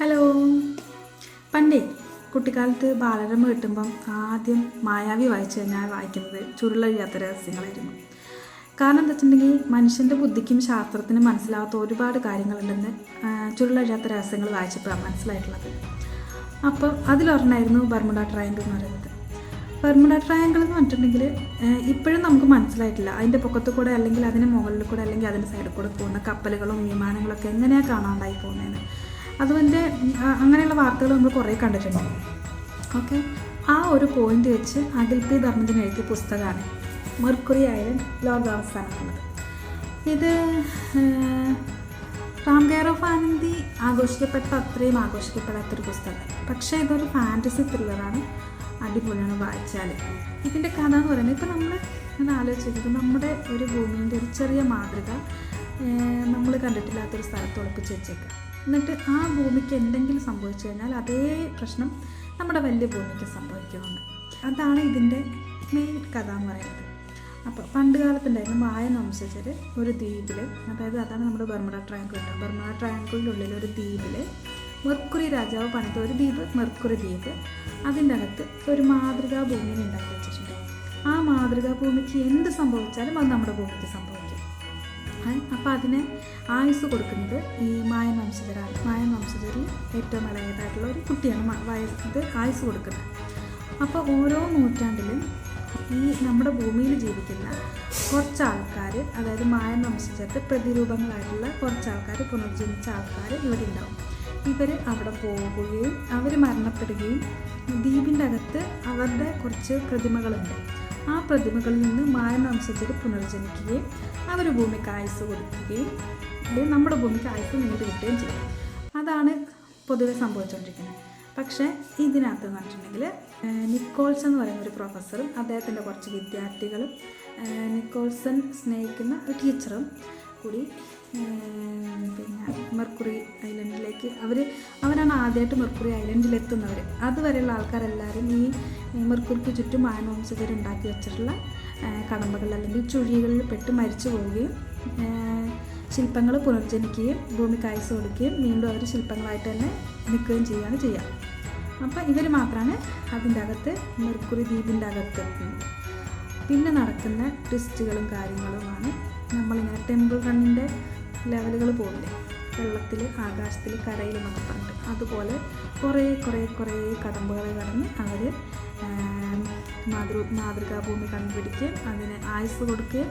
Hello. പണ്ടേ കുട്ടിക്കാലത്ത് ബാലരമ കിട്ടുമ്പം ആദ്യം മായാവി വായിച്ചു കഴിഞ്ഞാൽ വായിക്കുന്നത് ചുരുളഴിയാത്ത രഹസ്യങ്ങളായിരുന്നു. കാരണം എന്താ വെച്ചിട്ടുണ്ടെങ്കിൽ മനുഷ്യൻ്റെ ബുദ്ധിക്കും ശാസ്ത്രത്തിനും മനസ്സിലാവാത്ത ഒരുപാട് കാര്യങ്ങളുണ്ടെന്ന് ചുരുളഴിയാത്ത രഹസ്യങ്ങൾ വായിച്ചപ്പോഴാണ് മനസ്സിലായിട്ടുള്ളത്. അപ്പോൾ അതിലൊരെണ്ണമായിരുന്നു ബർമുഡ ട്രയാങ്കിൾ എന്ന് പറയുന്നത്. ബർമുഡ ട്രയാങ്കിൾ എന്ന് പറഞ്ഞിട്ടുണ്ടെങ്കിൽ ഇപ്പോഴും നമുക്ക് മനസ്സിലായിട്ടില്ല അതിൻ്റെ പൊക്കത്ത് കൂടെ അല്ലെങ്കിൽ അതിന് മുകളിൽ കൂടെ അല്ലെങ്കിൽ അതിൻ്റെ സൈഡിൽ കൂടെ പോകുന്ന കപ്പലുകളും വിമാനങ്ങളൊക്കെ എങ്ങനെയാണ് കാണാണ്ടായി പോകുന്നതെന്ന്. അതുകൊണ്ട് അങ്ങനെയുള്ള വാർത്തകൾ നമ്മൾ കുറേ കണ്ടിട്ടുണ്ട്. ഓക്കെ, ആ ഒരു പോയിന്റ് വെച്ച് അഖിൽ പി ധർമ്മജൻ എഴുതിയ പുസ്തകമാണ് മെർക്കുറി ഐലൻഡ് ലോകാവസാനം എന്നുള്ളത്. ഇത് റാം കെയർ ഓഫ് ആനന്ദി ആഘോഷിക്കപ്പെട്ട അത്രയും ആഘോഷിക്കപ്പെടാത്തൊരു പുസ്തകം. പക്ഷേ ഇതൊരു ഫാൻറ്റസി ത്രില്ലറാണ്, അടിപൊളിയാണ് വായിച്ചാൽ. ഇതിൻ്റെ കഥ എന്ന് പറയുന്നത്, ഇപ്പോൾ നമ്മൾ ഒന്ന് ആലോചിച്ചിട്ട് നമ്മുടെ ഒരു ഭൂമിൻ്റെ ഒരു ചെറിയ മാതൃക നമ്മൾ കണ്ടിട്ടില്ലാത്തൊരു സ്ഥലത്ത് ഒളിപ്പിച്ച് വെച്ചേക്കുക. എന്നിട്ട് ആ ഭൂമിക്ക് എന്തെങ്കിലും സംഭവിച്ചു കഴിഞ്ഞാൽ അതേ പ്രശ്നം നമ്മുടെ വലിയ ഭൂമിക്ക് സംഭവിക്കുന്നുണ്ട്. അതാണ് ഇതിൻ്റെ മെയിൻ കഥ എന്ന് പറയുന്നത്. അപ്പോൾ പണ്ട് കാലത്തുണ്ടായിരുന്നു മായൻ വംശജർ ഒരു ദ്വീപിൽ, അതായത് അതാണ് നമ്മുടെ ബർമുഡ ട്രയാങ്കിൾ. ബർമുഡ ട്രയാങ്കിളിനുള്ളിൽ ഒരു ദ്വീപിൽ മെർക്കുറി രാജാവ് പണിത ഒരു ദ്വീപ്, മെർക്കുറി ദ്വീപ്. അതിൻ്റെ അകത്ത് ഒരു മാതൃകാ ഭൂമിനെ ഉണ്ടാക്കി വെച്ചിട്ടുണ്ട്. ആ മാതൃകാ ഭൂമിക്ക് എന്ത് സംഭവിച്ചാലും അത് നമ്മുടെ ഭൂമിക്ക് സംഭവിക്കും. അപ്പോൾ അതിനെ ആയുസ് കൊടുക്കുന്നത് ഈ മായൻ വംശജരാണ്. മായൻ വംശജരിൽ ഏറ്റവും ഇളയതായിട്ടുള്ള ഒരു കുട്ടിയാണ് ഇത് ആയുസ് കൊടുക്കുന്നത്. അപ്പോൾ ഓരോ നൂറ്റാണ്ടിലും ഈ നമ്മുടെ ഭൂമിയിൽ ജീവിക്കുന്ന കുറച്ച് ആൾക്കാർ, അതായത് മായൻ വംശജരുടെ പ്രതിരൂപങ്ങളായിട്ടുള്ള കുറച്ച് ആൾക്കാർ, പുനർജനിച്ച ആൾക്കാർ ഇവിടെ ഉണ്ടാവും. ഇവർ അവിടെ പോവുകയും അവർ മരണപ്പെടുകയും ദ്വീപിൻ്റെ അകത്ത് അവരുടെ കുറച്ച് പ്രതിമകളുണ്ട്. ആ പ്രതിമകളിൽ നിന്ന് മായൻ വംശജർ പുനർജനിക്കുകയും അവർ ഭൂമിക്ക് ആയുസ് കൊടുക്കുകയും നമ്മുടെ ഭൂമിക്ക് ആയുസ് നീണ്ടു കിട്ടുകയും ചെയ്യും. അതാണ് പൊതുവെ സംഭവിച്ചുകൊണ്ടിരിക്കുന്നത്. പക്ഷേ ഇതിനകത്ത് എന്ന് പറഞ്ഞിട്ടുണ്ടെങ്കിൽ നിക്കോൾസൺ എന്ന് പറയുന്ന ഒരു പ്രൊഫസറും അദ്ദേഹത്തിൻ്റെ കുറച്ച് വിദ്യാർത്ഥികളും നിക്കോൾസൺ സ്നേഹിക്കുന്ന ഒരു ടീച്ചറും കൂടി പിന്നെ മെർക്കുറി ഐലൻഡിലേക്ക് അവരാണ് ആദ്യമായിട്ട് മെർക്കുറി ഐലൻഡിലെത്തുന്നവർ. അതുവരെയുള്ള ആൾക്കാരെല്ലാവരും ഈ മെർക്കുറിക്ക് ചുറ്റും മായൻ വംശജർ ഉണ്ടാക്കി വെച്ചിട്ടുള്ള കടമ്പകൾ അല്ലെങ്കിൽ ചുഴികളിൽ പെട്ട് മരിച്ചു പോവുകയും ശില്പങ്ങൾ പുനർജനിക്കുകയും ഭൂമിക്ക് ആയുസ് കൊടുക്കുകയും വീണ്ടും അവർ ശില്പങ്ങളായിട്ട് തന്നെ നിൽക്കുകയും ചെയ്യുക. അപ്പോൾ ഇവർ മാത്രമാണ് അതിൻ്റെ അകത്ത് മെർക്കുറി ദ്വീപിൻ്റെ അകത്ത് എത്തുന്നത്. പിന്നെ നടക്കുന്ന ട്വിസ്റ്റുകളും കാര്യങ്ങളുമാണ് നമ്മളിങ്ങനെ ടെമ്പിൾ റണ്ണിൻ്റെ ലെവലുകൾ പോകില്ലേ, വെള്ളത്തിൽ, ആകാശത്തിൽ, കരയിൽ എന്നൊക്കെ പറഞ്ഞിട്ട്, അതുപോലെ കുറേ കടമ്പുകൾ കടന്ന് അവർ മാതൃകാഭൂമി കണ്ടുപിടിക്കുകയും അതിന് ആയുസ് കൊടുക്കുകയും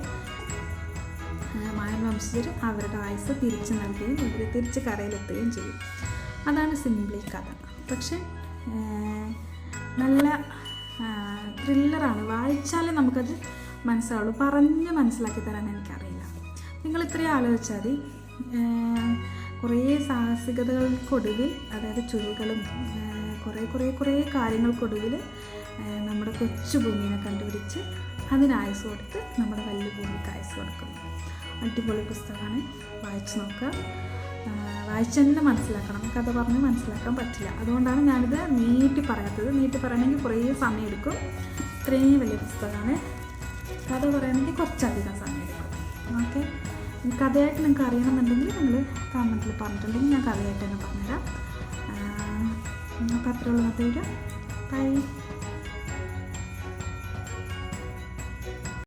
മായൻ വംശജർ അവരുടെ ആയുസ് തിരിച്ചു നൽകുകയും ഇവർ തിരിച്ച് കരയിലെത്തുകയും ചെയ്യും. അതാണ് സിംപ്ലി കഥ. പക്ഷെ നല്ല ത്രില്ലറാണ്. വായിച്ചാലേ നമുക്കത് മനസ്സിലാവുള്ളൂ. പറഞ്ഞ് മനസ്സിലാക്കി തരാൻ എനിക്കറിയില്ല. നിങ്ങൾ ഇത്രയും ആലോചിച്ചാൽ മതി. കുറേ സാഹസികതകൾക്കൊടുവിൽ, അതായത് ചുഴികളും കുറേ കാര്യങ്ങൾക്കൊടുവിൽ നമ്മുടെ കൊച്ചു ഭൂമിനെ കണ്ടുപിടിച്ച് അതിന് ആയുസ് കൊടുത്ത് നമ്മുടെ വലിയ ഭൂമിക്ക് ആയുസ് കൊടുക്കുന്നു. അടിപൊളി പുസ്തകമാണ്, വായിച്ച് നോക്കുക. വായിച്ച് തന്നെ മനസ്സിലാക്കണം. കഥ പറഞ്ഞ് മനസ്സിലാക്കാൻ പറ്റില്ല. അതുകൊണ്ടാണ് ഞാനിത് നീട്ടി പറയാത്തത്. നീട്ടി പറയണമെങ്കിൽ കുറേ സമയം എടുക്കും. ഇത്രയും വലിയ പുസ്തകമാണ്. കഥ പറയണമെങ്കിൽ കുറച്ചധികം സമയം എടുക്കും. ഓക്കെ, കഥയായിട്ട് നിങ്ങൾക്ക് അറിയണമെന്നുണ്ടെങ്കിൽ നിങ്ങൾ കമൻറ്റിൽ പറഞ്ഞിട്ടുണ്ടെങ്കിൽ ഞാൻ കഥയായിട്ട് തന്നെ പറഞ്ഞുതരാം. അപ്പോൾ അത്രയുള്ള വീഡിയോ. ബൈ.